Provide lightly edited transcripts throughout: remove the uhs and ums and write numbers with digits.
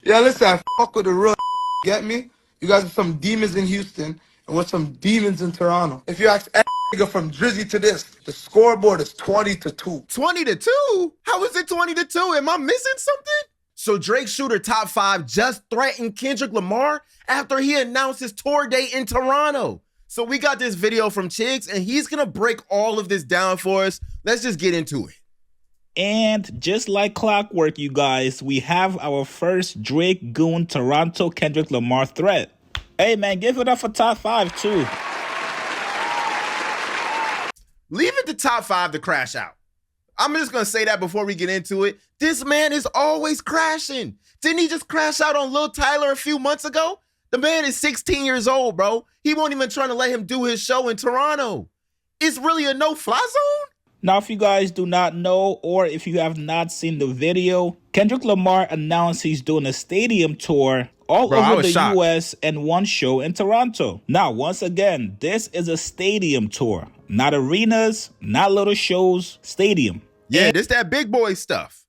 Yeah, listen, I fuck with the real. Get me? You guys are some demons in Houston, and we're some demons in Toronto. If you ask any nigga from Drizzy to this, the scoreboard is 20-2. 20-2? How is it 20-2? Am I missing something? So Drake Shooter Top 5 just threatened Kendrick Lamar after he announced his tour date in Toronto. So we got this video from Chiggs, and he's gonna break all of this down for us. Let's just get into it. And just like clockwork, you guys, we have our first Drake Goon Toronto Kendrick Lamar threat. Hey man, give it up for Top 5 too. Leave it to Top 5 to crash out. I'm just gonna say that before we get into it. This man is always crashing. Didn't he just crash out on Lil Tyler a few months ago? The man is 16 years old, bro. He won't even trying to let him do his show in Toronto. It's really a no-fly zone? Now, if you guys do not know, or if you have not seen the video, Kendrick Lamar announced he's doing a stadium tour all over the US and one show in Toronto. Now, once again, this is a stadium tour, not arenas, not little shows, stadium. Yeah, this that big boy stuff.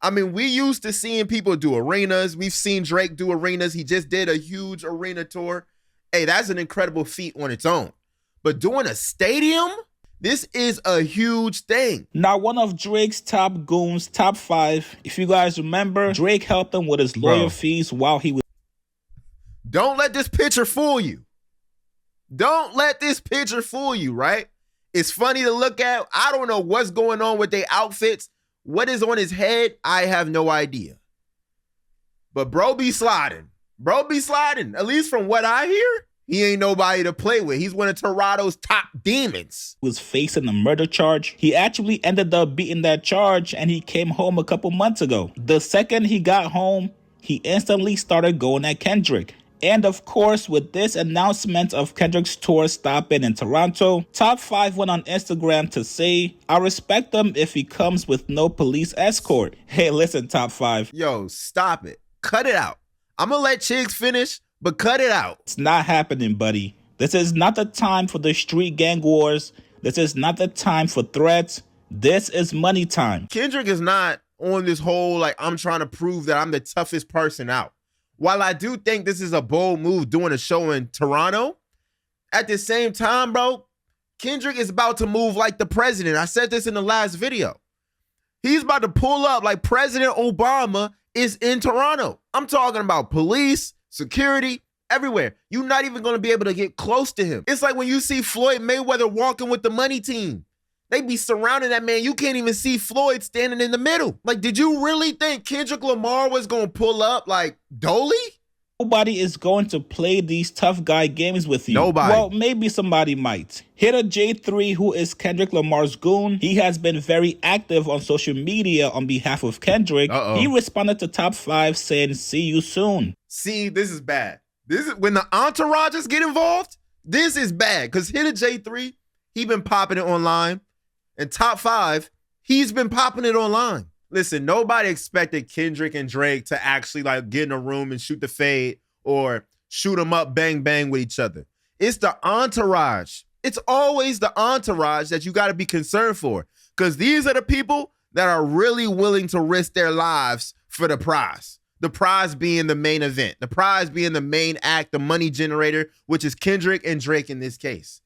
I mean, we used to seeing people do arenas. We've seen Drake do arenas. He just did a huge arena tour. Hey, that's an incredible feat on its own. But doing a stadium? This is a huge thing. Now, one of Drake's top goons, Top 5. If you guys remember, Drake helped him with his lawyer fees while he was... Don't let this picture fool you. Don't let this picture fool you, right? It's funny to look at. I don't know what's going on with their outfits. What is on his head, I have no idea. But bro be sliding. At least from what I hear. He ain't nobody to play with. He's one of Toronto's top demons. Was facing a murder charge. He actually ended up beating that charge and he came home a couple months ago. The second he got home, he instantly started going at Kendrick. And of course, with this announcement of Kendrick's tour stopping in Toronto, Top 5 went on Instagram to say, I respect him if he comes with no police escort. Hey, listen, Top 5. Yo, stop it. Cut it out. I'm gonna let Chiggs finish, but cut it out. It's not happening, buddy. This is not the time for the street gang wars. This is not the time for threats. This is money time. Kendrick is not on this whole, like, I'm trying to prove that I'm the toughest person out. While I do think this is a bold move doing a show in Toronto, at the same time, bro, Kendrick is about to move like the president. I said this in the last video. He's about to pull up like President Obama is in Toronto. I'm talking about police, security, everywhere. You're not even going to be able to get close to him. It's like when you see Floyd Mayweather walking with the money team. They be surrounding that man. You can't even see Floyd standing in the middle. Like, did you really think Kendrick Lamar was going to pull up like Dolly? Nobody is going to play these tough guy games with you. Nobody. Well, maybe somebody might. Hitter J3, who is Kendrick Lamar's goon, he has been very active on social media on behalf of Kendrick. He responded to Top 5 saying, see you soon. See, this is bad. This is when the entourages get involved. This is bad because Hitter J3, he been popping it online. And Top 5, he's been popping it online. Listen, nobody expected Kendrick and Drake to actually like get in a room and shoot the fade or shoot them up bang bang with each other. It's the entourage. It's always the entourage that you got to be concerned for because these are the people that are really willing to risk their lives for the prize. The prize being the main event. The prize being the main act, the money generator, which is Kendrick and Drake in this case.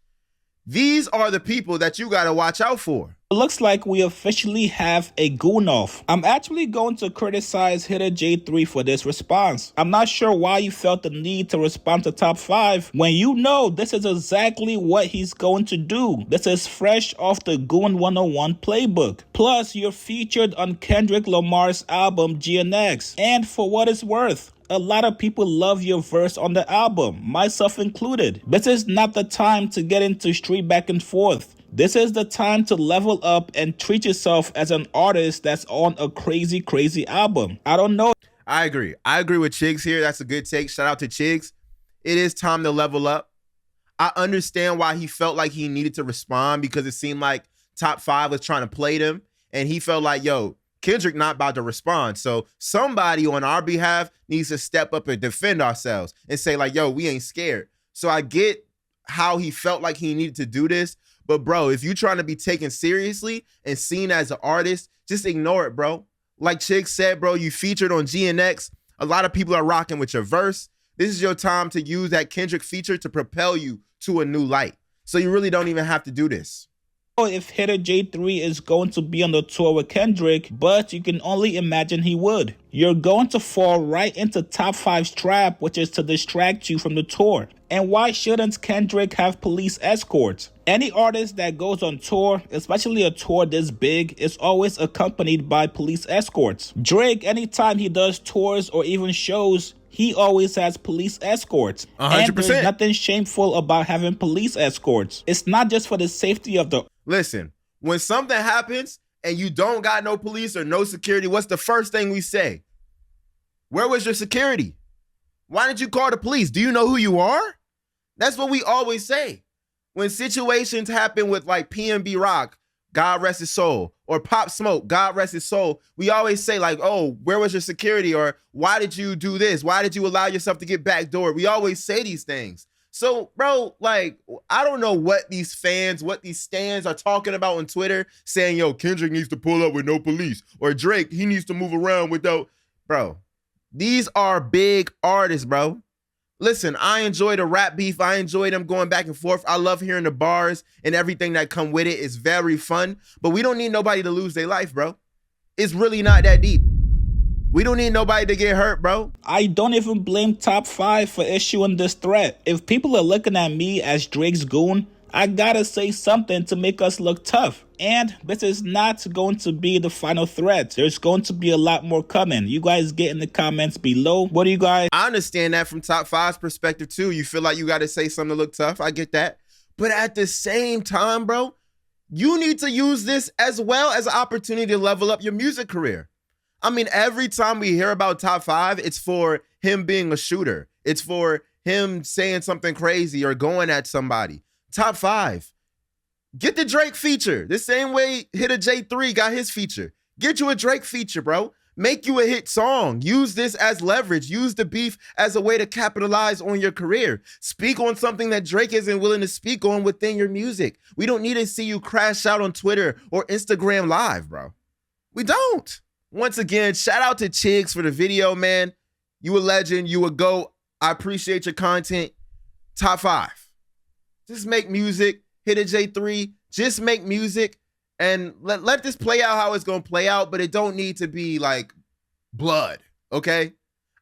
These are the people that you got to watch out for. It looks like we officially have a goon off. I'm actually going to criticize Hitter J3 for this response. I'm not sure why you felt the need to respond to Top 5 when you know this is exactly what he's going to do. This is fresh off the Goon 101 playbook. Plus, you're featured on Kendrick Lamar's album GNX. And for what it's worth, a lot of people love your verse on the album, myself included. This is not the time to get into street back and forth. This is the time to level up and treat yourself as an artist that's on a crazy, crazy album. I don't know. I agree. I agree with Chiggs here. That's a good take. Shout out to Chiggs. It is time to level up. I understand why he felt like he needed to respond because it seemed like Top 5 was trying to play them. And he felt like, yo, Kendrick not about to respond. So somebody on our behalf needs to step up and defend ourselves and say like, yo, we ain't scared. So I get how he felt like he needed to do this. But bro, if you're trying to be taken seriously and seen as an artist, just ignore it, bro. Like Chig said, bro, you featured on GNX. A lot of people are rocking with your verse. This is your time to use that Kendrick feature to propel you to a new light. So you really don't even have to do this. If Hitter J3 is going to be on the tour with Kendrick, but you can only imagine he would. You're going to fall right into Top 5's trap, which is to distract you from the tour. And why shouldn't Kendrick have police escorts? Any artist that goes on tour, especially a tour this big, is always accompanied by police escorts. Drake, anytime he does tours or even shows, he always has police escorts. 100%. And there's nothing shameful about having police escorts. It's not just for the safety of the... Listen, when something happens and you don't got no police or no security, what's the first thing we say? Where was your security? Why didn't you call the police? Do you know who you are? That's what we always say. When situations happen with like PNB Rock, God rest his soul, or Pop Smoke, God rest his soul, we always say like, oh, where was your security? Or why did you do this? Why did you allow yourself to get backdoored? We always say these things. So, bro, like, I don't know what these fans, what these stans are talking about on Twitter, saying, yo, Kendrick needs to pull up with no police, or Drake, he needs to move around without, bro, these are big artists, bro. Listen, I enjoy the rap beef. I enjoy them going back and forth. I love hearing the bars and everything that come with it. It's very fun, but we don't need nobody to lose their life, bro. It's really not that deep. We don't need nobody to get hurt, bro. I don't even blame Top 5 for issuing this threat. If people are looking at me as Drake's goon, I gotta say something to make us look tough. And this is not going to be the final threat. There's going to be a lot more coming. You guys get in the comments below. What do you guys... I understand that from Top 5's perspective too. You feel like you gotta say something to look tough. I get that. But at the same time, bro, you need to use this as well as an opportunity to level up your music career. I mean, every time we hear about Top 5, it's for him being a shooter. It's for him saying something crazy or going at somebody. Top 5. Get the Drake feature. The same way Hitter J3 got his feature. Get you a Drake feature, bro. Make you a hit song. Use this as leverage. Use the beef as a way to capitalize on your career. Speak on something that Drake isn't willing to speak on within your music. We don't need to see you crash out on Twitter or Instagram Live, bro. We don't. Once again, shout out to Chigs for the video, man. You a legend. You a GOAT. I appreciate your content. Top 5. Just make music. Hit a J3. Just make music. And let this play out how it's going to play out, but it don't need to be like blood, okay?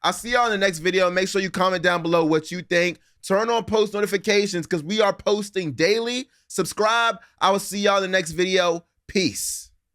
I'll see y'all in the next video. Make sure you comment down below what you think. Turn on post notifications because we are posting daily. Subscribe. I will see y'all in the next video. Peace.